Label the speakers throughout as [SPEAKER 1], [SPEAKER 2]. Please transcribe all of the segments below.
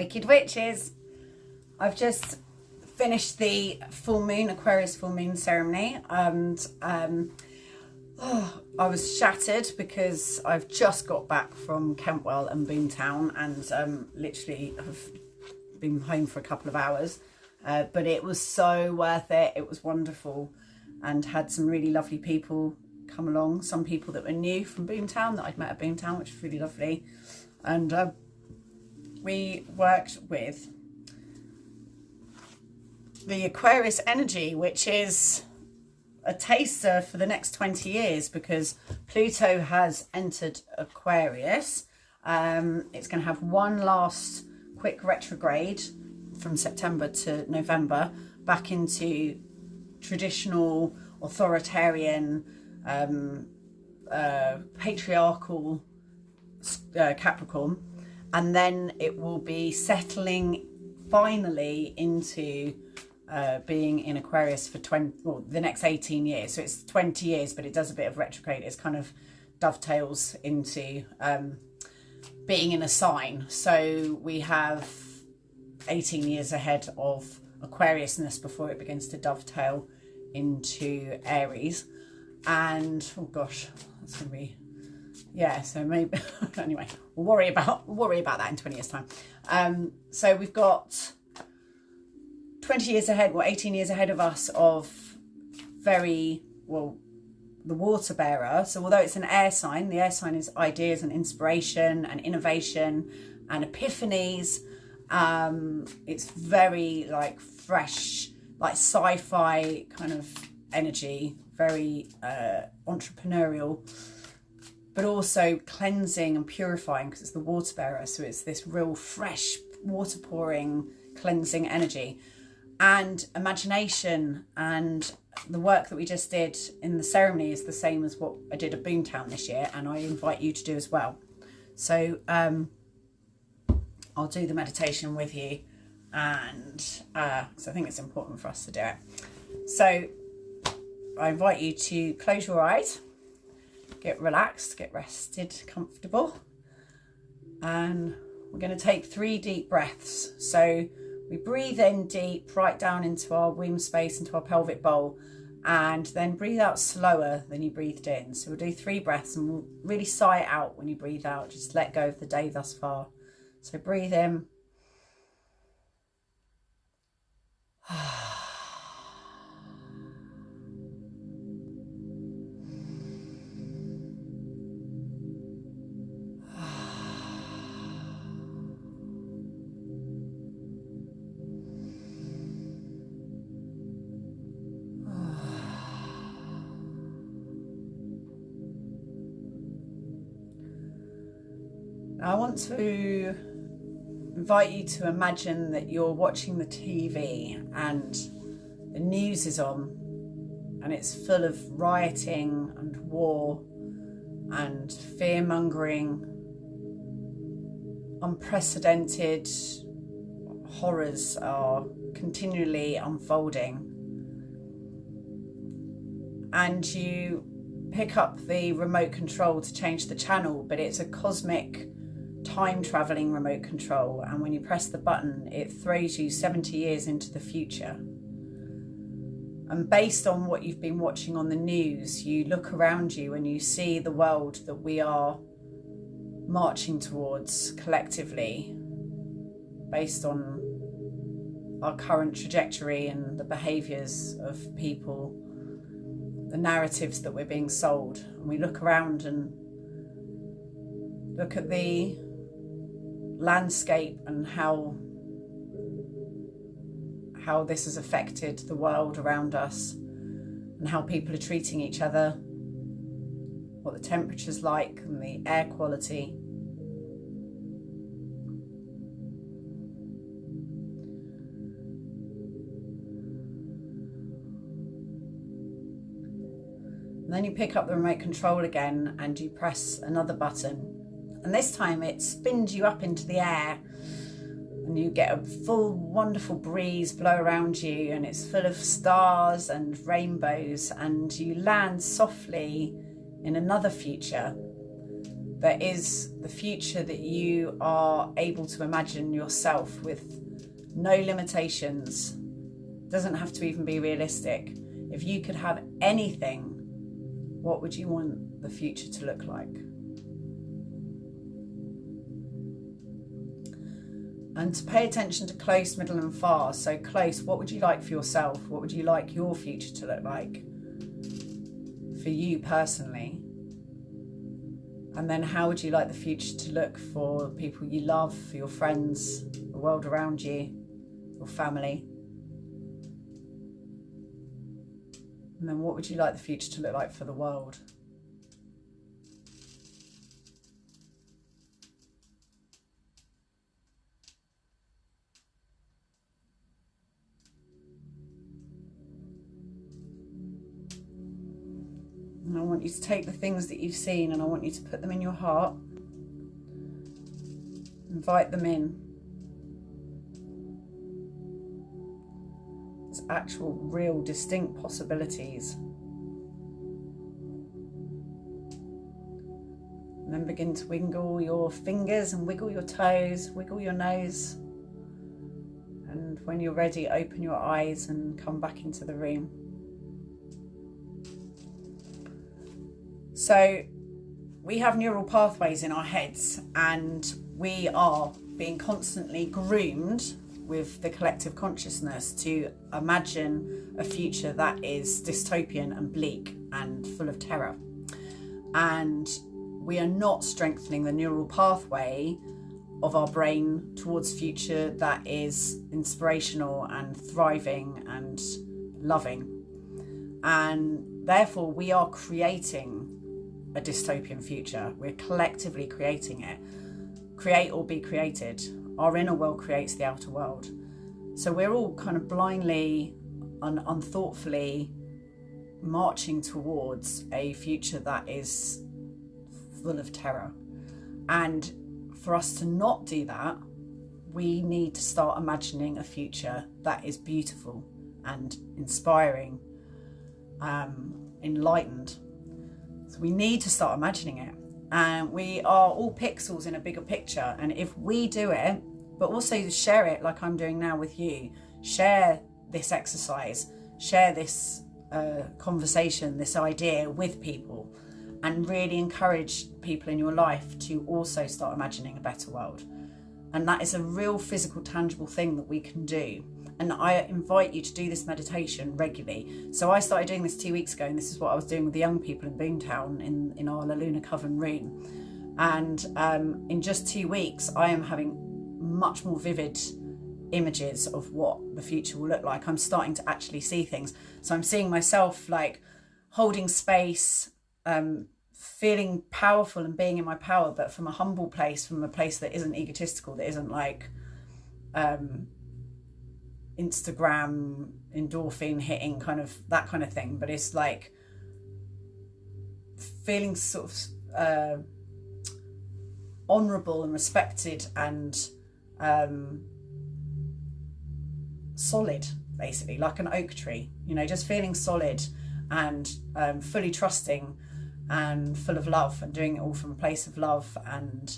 [SPEAKER 1] Wicked Witches. I've just finished the full moon, Aquarius full moon ceremony, and I was shattered because I've just got back from Kentwell and Boomtown and literally have been home for a couple of hours, but it was so worth it. It was wonderful and had some really lovely people come along, some people that were new from Boomtown that I'd met at Boomtown, which was really lovely. And we worked with the Aquarius energy, which is a taster for the next 20 years because Pluto has entered Aquarius. It's going to have one last quick retrograde from September to November back into traditional authoritarian patriarchal Capricorn, and then it will be settling finally into being in Aquarius for the next 18 years. So it's 20 years, but it does a bit of retrograde. It's kind of dovetails into being in a sign. So we have 18 years ahead of Aquariusness before it begins to dovetail into Aries. And oh gosh, that's gonna be, yeah, so maybe anyway, we'll worry about that in 20 years time. So we've got 20 years ahead, 18 years ahead of us of the water bearer. So although it's an air sign, the air sign is ideas and inspiration and innovation and epiphanies. It's very like fresh, like sci-fi kind of energy, very entrepreneurial, but also cleansing and purifying because it's the water bearer. So it's this real fresh, water pouring, cleansing energy. And imagination, and the work that we just did in the ceremony is the same as what I did at Boomtown this year, and I invite you to do as well. So I'll do the meditation with you, and so I think it's important for us to do it. So I invite you to close your eyes, get relaxed, get rested, comfortable, and we're going to take 3 deep breaths. So we breathe in deep, right down into our womb space, into our pelvic bowl, and then breathe out slower than you breathed in. So we'll do 3 breaths and we'll really sigh it out when you breathe out. Just let go of the day thus far. So breathe in. I want to invite you to imagine that you're watching the TV and the news is on and it's full of rioting and war and fear-mongering. Unprecedented horrors are continually unfolding. And you pick up the remote control to change the channel, but it's a cosmic time traveling remote control, and when you press the button it throws you 70 years into the future. And based on what you've been watching on the news, you look around you and you see the world that we are marching towards collectively based on our current trajectory and the behaviours of people, the narratives that we're being sold. And we look around and look at the landscape and how this has affected the world around us and how people are treating each other, what the temperature's like and the air quality. And then you pick up the remote control again and you press another button. And this time it spins you up into the air and you get a full wonderful breeze blow around you and it's full of stars and rainbows, and you land softly in another future. there is the future that you are able to imagine yourself with no limitations. Doesn't have to even be realistic. If you could have anything, what would you want the future to look like? And to pay attention to close, middle and far. So close, what would you like for yourself? What would you like your future to look like for you personally? And then how would you like the future to look for people you love, for your friends, the world around you, your family? And then what would you like the future to look like for the world? And I want you to take the things that you've seen and I want you to put them in your heart. Invite them in. As actual, real, distinct possibilities. And then begin to wiggle your fingers and wiggle your toes, wiggle your nose. And when you're ready, open your eyes and come back into the room. So we have neural pathways in our heads and we are being constantly groomed with the collective consciousness to imagine a future that is dystopian and bleak and full of terror. And we are not strengthening the neural pathway of our brain towards future that is inspirational and thriving and loving. And therefore we are creating a dystopian future. We're collectively creating it. Create or be created. Our inner world creates the outer world. So we're all kind of blindly and unthoughtfully marching towards a future that is full of terror. And for us to not do that, we need to start imagining a future that is beautiful and inspiring, enlightened. So we need to start imagining it. And we are all pixels in a bigger picture. And if we do it, but also share it like I'm doing now with you, share this exercise, share this conversation, this idea with people, and really encourage people in your life to also start imagining a better world. And that is a real physical, tangible thing that we can do. And I invite you to do this meditation regularly. So I started doing this 2 weeks ago, and this is what I was doing with the young people in Boomtown in our La Luna Coven room. And in just 2 weeks, I am having much more vivid images of what the future will look like. I'm starting to actually see things. So I'm seeing myself like holding space, feeling powerful and being in my power, but from a humble place, from a place that isn't egotistical, that isn't like Instagram endorphin hitting kind of that kind of thing, but it's like feeling sort of honourable and respected and solid, basically, like an oak tree, you know, just feeling solid and fully trusting and full of love and doing it all from a place of love. And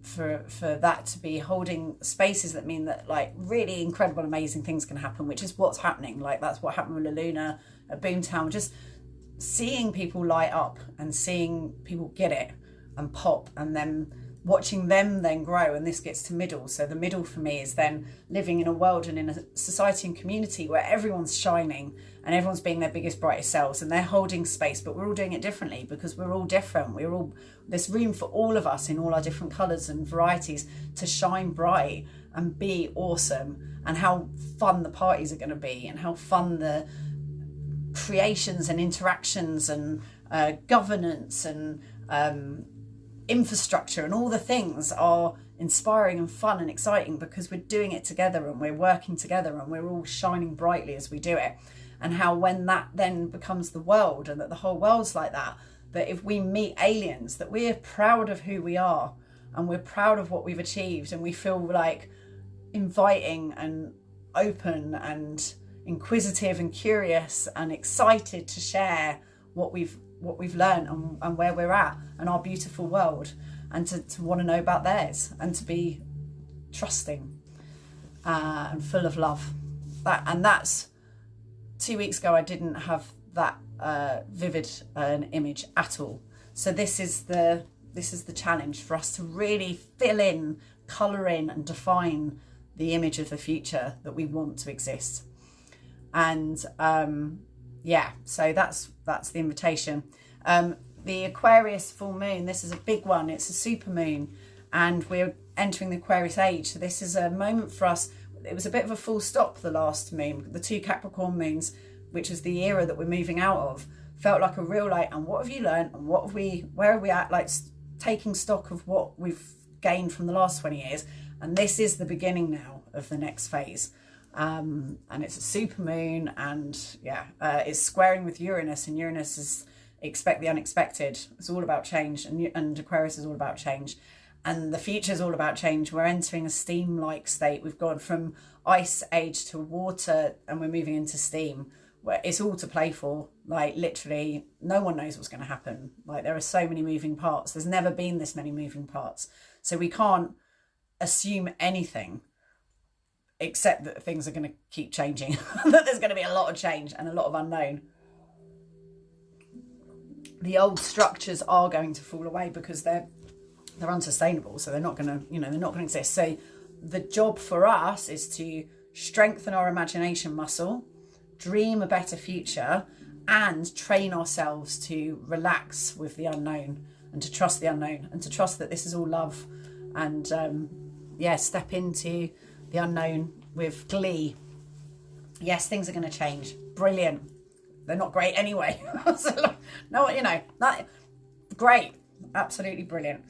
[SPEAKER 1] for that to be holding spaces that mean that like really incredible, amazing things can happen, which is what's happening. Like that's what happened with La Luna at Boomtown, just seeing people light up and seeing people get it and pop, and then watching them then grow. And this gets to middle. So the middle for me is then living in a world and in a society and community where everyone's shining and everyone's being their biggest, brightest selves, and they're holding space, but we're all doing it differently because we're all different. There's room for all of us in all our different colours and varieties to shine bright and be awesome, and how fun the parties are going to be, and how fun the creations and interactions and governance and infrastructure and all the things are inspiring and fun and exciting because we're doing it together and we're working together and we're all shining brightly as we do it. And how when that then becomes the world and that the whole world's like that, that if we meet aliens, that we're proud of who we are and we're proud of what we've achieved, and we feel like inviting and open and inquisitive and curious and excited to share what we've learned and where we're at and our beautiful world, and to want to know about theirs, and to be trusting and full of love. That's 2 weeks ago. I didn't have that vivid an image at all. So this is the challenge for us to really fill in, colour in and define the image of the future that we want to exist. And so that's the invitation. The Aquarius full moon, this is a big one. It's a super moon, and we're entering the Aquarius age. So this is a moment for us. It was a bit of a full stop, the last moon. The 2 Capricorn moons, which is the era that we're moving out of, felt like a real like, and what have you learned, and where are we at, like taking stock of what we've gained from the last 20 years. And this is the beginning now of the next phase. And it's a super moon, and it's squaring with Uranus, and Uranus is expect the unexpected. It's all about change, and Aquarius is all about change, and the future is all about change. We're entering a steam-like state. We've gone from ice age to water, and we're moving into steam, where it's all to play for. Like, literally no one knows what's going to happen. Like, there are so many moving parts. There's never been this many moving parts, so we can't assume anything except that things are going to keep changing. That there's going to be a lot of change and a lot of unknown. The old structures are going to fall away because they're unsustainable, so they're not going to, they're not going to exist. So the job for us is to strengthen our imagination muscle, dream a better future, and train ourselves to relax with the unknown, and to trust the unknown, and to trust that this is all love, and step into the unknown with glee. Yes, things are going to change. Brilliant. They're not great anyway. So, no, not great. Absolutely brilliant.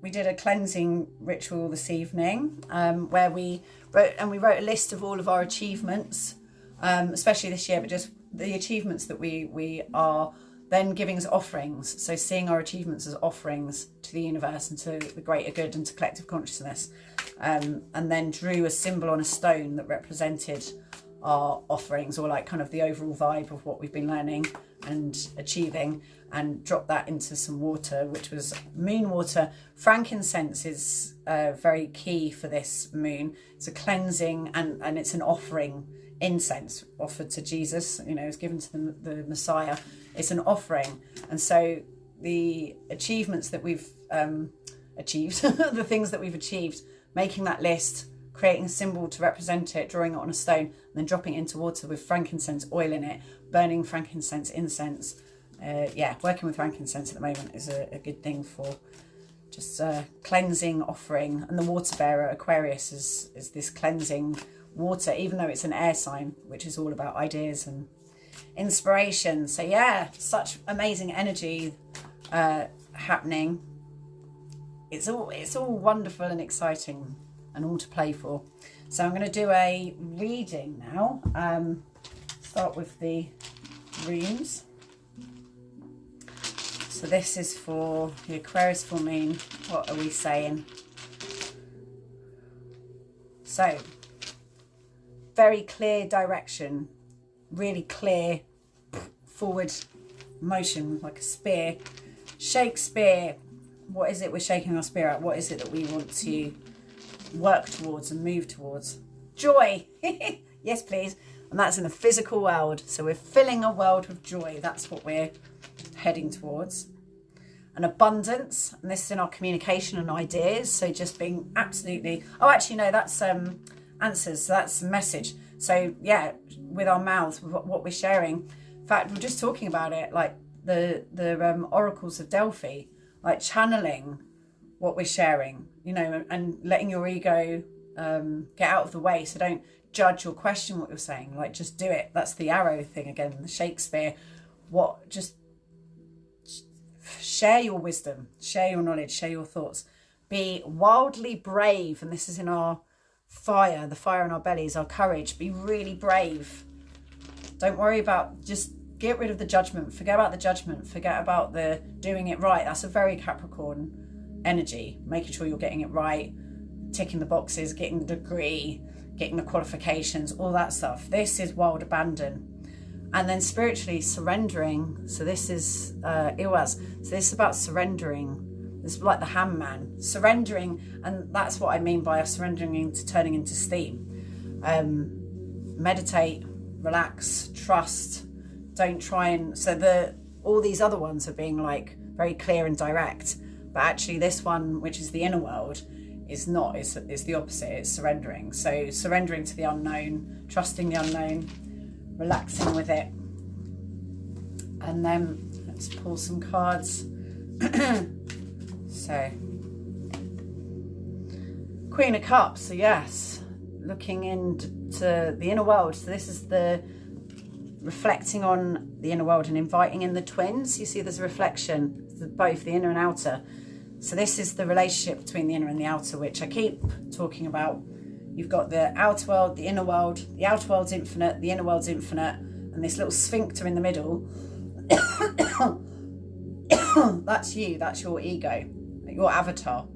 [SPEAKER 1] We did a cleansing ritual this evening, where we wrote a list of all of our achievements, especially this year, but just the achievements that we are then giving as offerings. So seeing our achievements as offerings to the universe and to the greater good and to collective consciousness, and then drew a symbol on a stone that represented our offerings, or like kind of the overall vibe of what we've been learning and achieving, and dropped that into some water, which was moon water. Frankincense is very key for this moon. It's a cleansing and it's an offering. Incense offered to Jesus, is given to the Messiah. It's an offering. And so the achievements that we've achieved, the things that we've achieved, making that list, creating a symbol to represent it, drawing it on a stone, and then dropping it into water with frankincense oil in it, burning frankincense incense. Working with frankincense at the moment is a good thing for just cleansing offering. And the water bearer, Aquarius, is this cleansing water, even though it's an air sign, which is all about ideas and inspiration. So such amazing energy happening. It's all wonderful and exciting and all to play for. So I'm going to do a reading now. Start with the runes. So this is for the Aquarius full moon. What are we saying? So, very clear direction, really clear forward motion, like a spear. Shakespeare, what is it we're shaking our spear at? What is it that we want to work towards and move towards? Joy. Yes, please. And that's in the physical world. So we're filling a world with joy. That's what we're heading towards. And abundance. And this is in our communication and ideas. So just being absolutely... Oh, actually, no, that's answers. So that's message. So, with our mouths, with what we're sharing. In fact, we're just talking about it, like the oracles of Delphi, like channeling what we're sharing, and letting your ego get out of the way. So don't judge or question what you're saying, like just do it. That's the arrow thing again, the Shakespeare. Just share your wisdom, share your knowledge, share your thoughts. Be wildly brave, and this is in our fire, the fire in our bellies, our courage. Be really brave. Don't worry about, just get rid of the judgment. Forget about the judgment. Forget about the doing it right. That's a very Capricorn energy, making sure you're getting it right, ticking the boxes, getting the degree, getting the qualifications, all that stuff. This is wild abandon. And then spiritually surrendering. So this is Iwas. So this is about surrendering. This is like the hangman, surrendering, and that's what I mean by us surrendering into turning into steam. Meditate, relax, trust. Don't try and all these other ones are being like very clear and direct, but actually this one, which is the inner world, is not. It's the opposite. It's surrendering. So surrendering to the unknown, trusting the unknown, relaxing with it. And then let's pull some cards. So Queen of Cups. So yes, looking into the inner world. So this is the reflecting on the inner world and inviting in the twins. You see there's a reflection, both the inner and outer. So this is the relationship between the inner and the outer, which I keep talking about. You've got the outer world, the inner world. The outer world's infinite, the inner world's infinite, and this little sphincter in the middle. That's you, that's your ego, your avatar.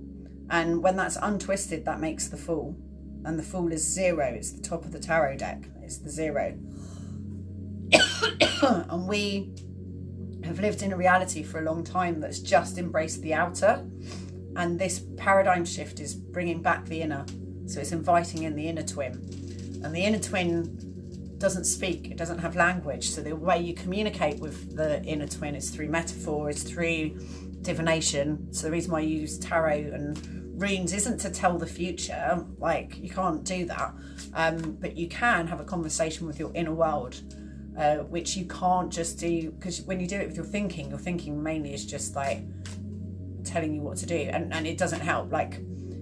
[SPEAKER 1] And when that's untwisted, that makes the Fool. And the Fool is 0. It's the top of the tarot deck. It's the 0. And we have lived in a reality for a long time that's just embraced the outer, and this paradigm shift is bringing back the inner. So it's inviting in the inner twin, and the inner twin doesn't speak, it doesn't have language. So the way you communicate with the inner twin is through metaphor, is through divination. So the reason why you use tarot and runes isn't to tell the future, like you can't do that, but you can have a conversation with your inner world. Which you can't just do, because when you do it with your thinking mainly is just like telling you what to do, and it doesn't help. Like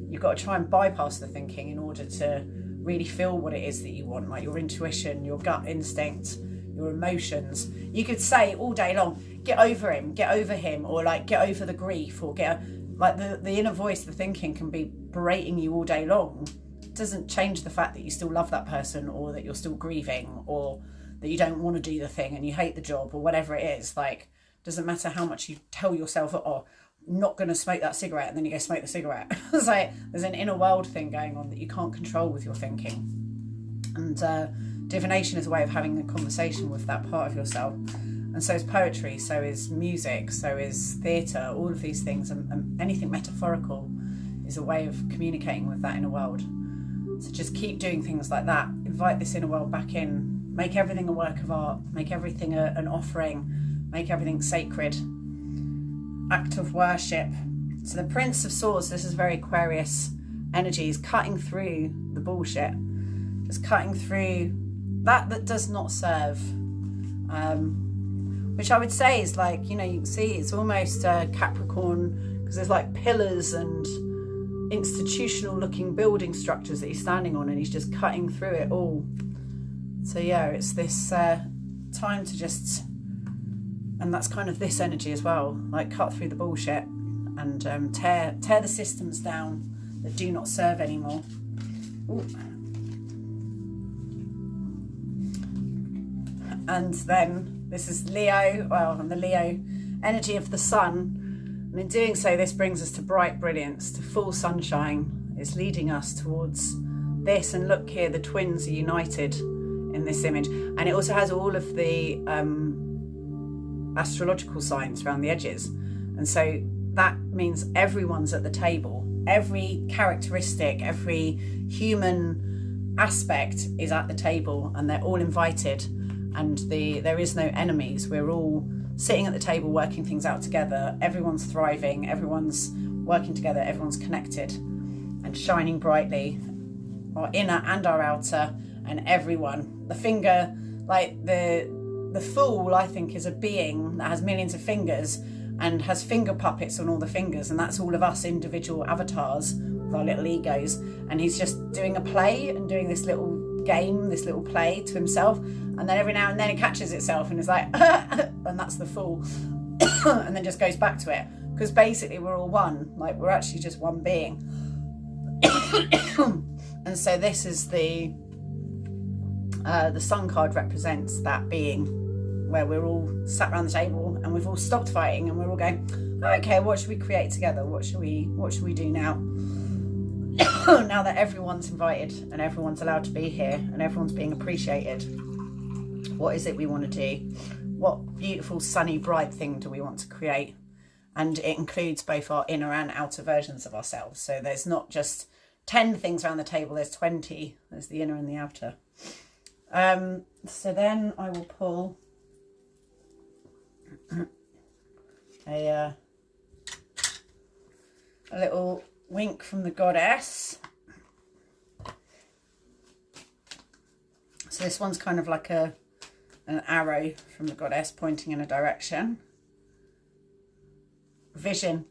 [SPEAKER 1] you've got to try and bypass the thinking in order to really feel what it is that you want, like your intuition, your gut instinct, your emotions. You could say all day long, get over him, get over him, or like get over the grief, or like the inner voice, the thinking can be berating you all day long. It doesn't change the fact that you still love that person, or that you're still grieving, or that you don't want to do the thing and you hate the job, or whatever it is. Like, doesn't matter how much you tell yourself, oh, I'm not going to smoke that cigarette, and then you go smoke the cigarette. It's like there's an inner world thing going on that you can't control with your thinking. And divination is a way of having a conversation with that part of yourself. And so is poetry, so is music, so is theatre. All of these things, and anything metaphorical is a way of communicating with that inner world. So just keep doing things like that. Invite this inner world back in. Make everything a work of art. Make everything an offering. Make everything sacred. Act of worship. So the Prince of Swords, this is very Aquarius energy, is cutting through the bullshit. Just cutting through that does not serve. Which I would say is like, you can see it's almost Capricorn, because there's like pillars and institutional looking building structures that he's standing on, and he's just cutting through it all. So yeah, it's this time to just, and that's kind of this energy as well, like cut through the bullshit and tear the systems down that do not serve anymore. Ooh. And then this is Leo, and the Leo energy of the sun. And in doing so, this brings us to bright brilliance, to full sunshine. It's leading us towards this. And look here, the twins are united in this image. And it also has all of the astrological signs around the edges. And so that means everyone's at the table. Every characteristic, every human aspect is at the table, and they're all invited. And there is no enemies. We're all sitting at the table, working things out together. Everyone's thriving, everyone's working together, everyone's connected and shining brightly, our inner and our outer, and everyone. The finger, like the Fool, I think, is a being that has millions of fingers and has finger puppets on all the fingers, and that's all of us individual avatars with our little egos. And he's just doing a play and doing this little game, this little play to himself, and then every now and then it catches itself and is like and that's the Fool. And then just goes back to it, because basically we're all one, like we're actually just one being. And so this is the Sun card represents that being, where we're all sat around the table and we've all stopped fighting and we're all going, okay, what should we create together? What should we do now? Now that everyone's invited and everyone's allowed to be here and everyone's being appreciated, What is it we want to do? What beautiful, sunny, bright thing do we want to create? And it includes both our inner and outer versions of ourselves. So there's not just 10 things around the table, there's 20. There's the inner and the outer. So then I will pull a little wink from the goddess. So this one's kind of like an arrow from the goddess pointing in a direction. Vision,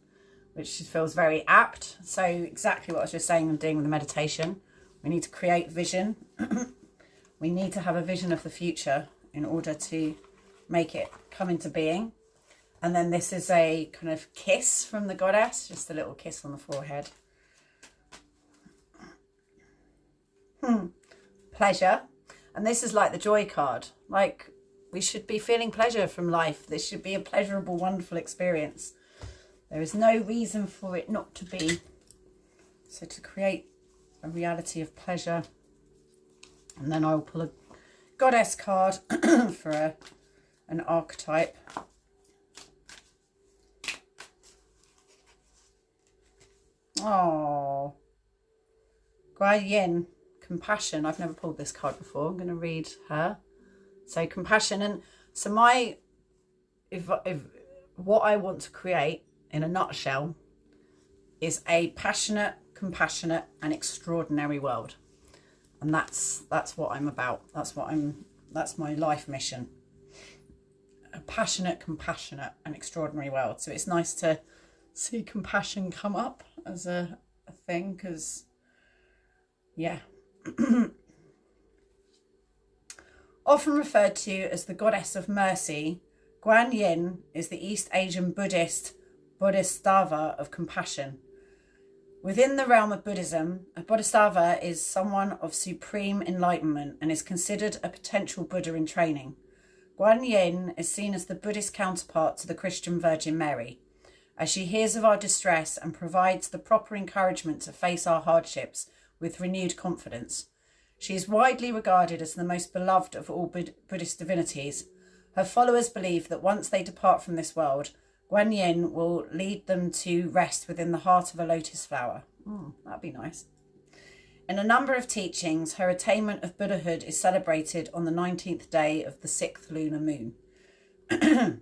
[SPEAKER 1] which feels very apt. So exactly what I was just saying and doing with the meditation. We need to create vision. We need to have a vision of the future in order to make it come into being. And then this is a kind of kiss from the goddess, just a little kiss on the forehead. Pleasure. And this is like the joy card. Like, we should be feeling pleasure from life. This should be a pleasurable, wonderful experience. There is no reason for it not to be. So to create a reality of pleasure. And then I'll pull a goddess card for an archetype. Oh, Guai Yin, compassion. I've never pulled this card before. I'm going to read her. So compassion, and so if what I want to create in a nutshell is a passionate, compassionate, and extraordinary world, and that's what I'm about. That's my life mission. A passionate, compassionate, and extraordinary world. So it's nice to see compassion come up as a thing, because yeah. Often referred to as the goddess of mercy, Guan Yin is the East Asian Buddhist bodhisattva of compassion. Within the realm of Buddhism, a bodhisattva is someone of supreme enlightenment and is considered a potential Buddha in training. Guan Yin is seen as the Buddhist counterpart to the Christian Virgin Mary, as she hears of our distress and provides the proper encouragement to face our hardships with renewed confidence. She is widely regarded as the most beloved of all Buddhist divinities. Her followers believe that once they depart from this world, Guan Yin will lead them to rest within the heart of a lotus flower. That'd be nice. In a number of teachings, her attainment of Buddhahood is celebrated on the 19th day of the 6th lunar moon. Guan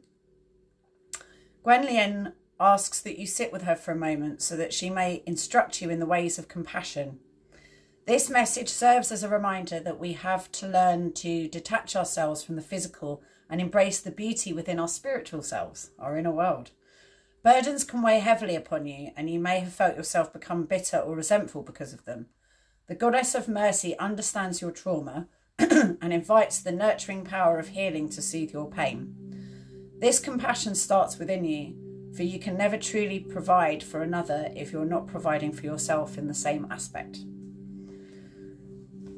[SPEAKER 1] Yin asks that you sit with her for a moment so that she may instruct you in the ways of compassion. This message serves as a reminder that we have to learn to detach ourselves from the physical and embrace the beauty within our spiritual selves, our inner world. Burdens can weigh heavily upon you, and you may have felt yourself become bitter or resentful because of them. The Goddess of Mercy understands your trauma and invites the nurturing power of healing to soothe your pain. This compassion starts within you, for you can never truly provide for another if you're not providing for yourself in the same aspect.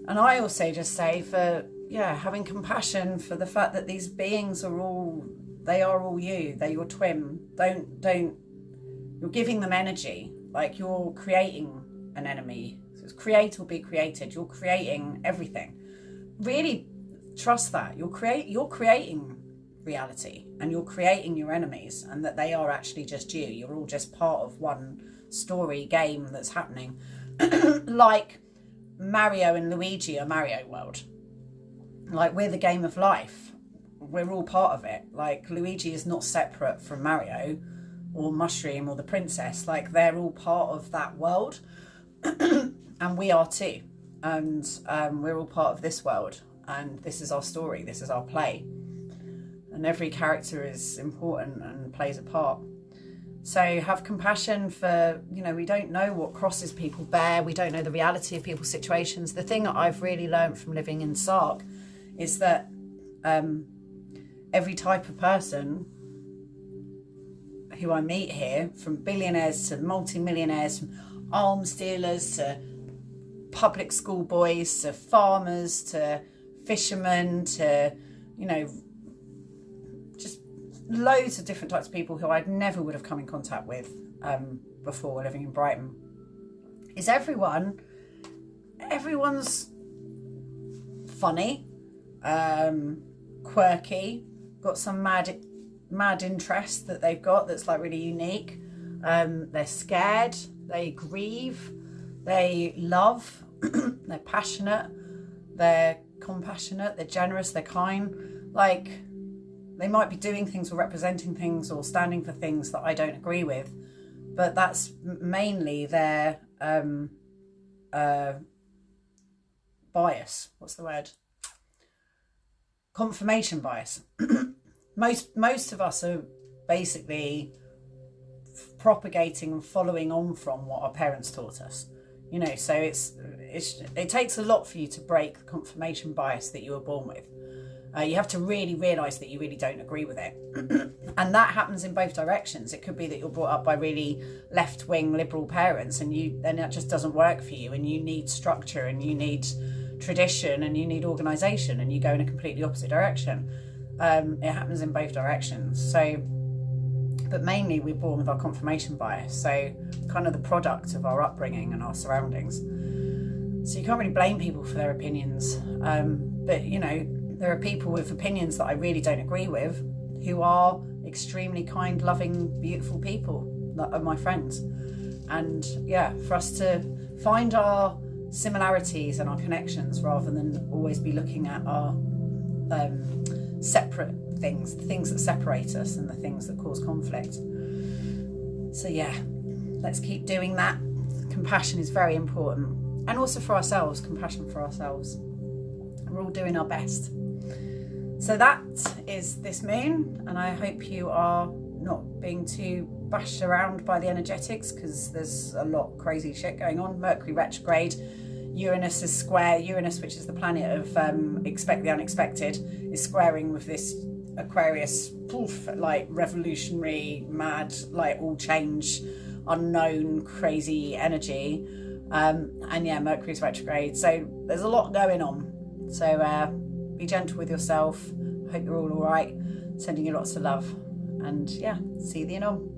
[SPEAKER 1] And I also just say for, having compassion for the fact that these beings are all you. They're your twin. You're giving them energy. Like, you're creating an enemy. So it's create or be created. You're creating everything. Really trust that. You're creating reality, and you're creating your enemies, and that they are actually just you. You're all just part of one story game that's happening. Like Mario and Luigi are Mario World. Like, we're the game of life. We're all part of it. Like, Luigi is not separate from Mario or Mushroom or the princess. Like, they're all part of that world. And we are too. And we're all part of this world. And this is our story. This is our play. And every character is important and plays a part. So have compassion for, we don't know what crosses people bear. We don't know the reality of people's situations. The thing that I've really learned from living in Sark is that every type of person who I meet here, from billionaires to multi-millionaires, from arms dealers to public school boys to farmers to fishermen to, just loads of different types of people who I never would have come in contact with before living in Brighton, is everyone's funny. quirky, got some mad interest that they've got that's like really unique. They're scared, they grieve, they love, they're passionate, they're compassionate, they're generous, they're kind. Like, they might be doing things or representing things or standing for things that I don't agree with, but that's mainly their bias. What's the word? Confirmation bias. Most of us are basically propagating and following on from what our parents taught us, you know. So it takes a lot for you to break the confirmation bias that you were born with. You have to really realise that you really don't agree with it. And that happens in both directions. It could be that you're brought up by really left-wing liberal parents and that just doesn't work for you, and you need structure and you need tradition and you need organisation, and you go in a completely opposite direction. It happens in both directions. So, but mainly we're born with our confirmation bias, so kind of the product of our upbringing and our surroundings. So you can't really blame people for their opinions. But, you know, there are people with opinions that I really don't agree with who are extremely kind, loving, beautiful people that are my friends. And yeah, for us to find our similarities and our connections rather than always be looking at our separate things, the things that separate us and the things that cause conflict. So yeah, let's keep doing that. Compassion is very important. And also for ourselves, compassion for ourselves. We're all doing our best. So that is this moon, and I hope you are not being too bashed around by the energetics, because there's a lot of crazy shit going on. Mercury retrograde, Uranus is square. Uranus, which is the planet of expect the unexpected, is squaring with this Aquarius, poof, like revolutionary, mad, like all change, unknown, crazy energy. And yeah, Mercury's retrograde. So there's a lot going on. So be gentle with yourself. Hope you're all right. Sending you lots of love. And yeah, see you in on.